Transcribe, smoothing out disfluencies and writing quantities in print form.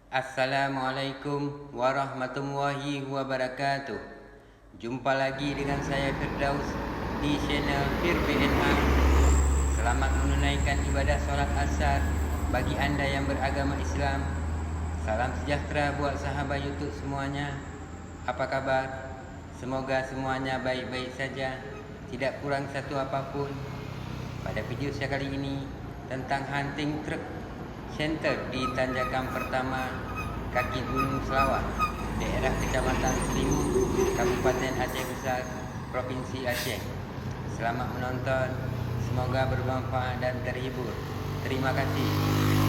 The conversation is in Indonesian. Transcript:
Assalamualaikum warahmatullahi wabarakatuh. Jumpa lagi dengan saya Firdaus di channel FirBNA. Selamat menunaikan ibadah sholat asar bagi anda yang beragama Islam. Salam sejahtera buat sahabat YouTube semuanya. Apa kabar? Semoga semuanya baik-baik saja, tidak kurang satu apapun. Pada video saya kali ini tentang hunting truk center di Tanjakan Pertama, kaki Gunung Selawah, daerah Kecamatan Selimu, Kabupaten Aceh Besar, Provinsi Aceh. Selamat menonton, semoga bermanfaat dan terhibur. Terima kasih.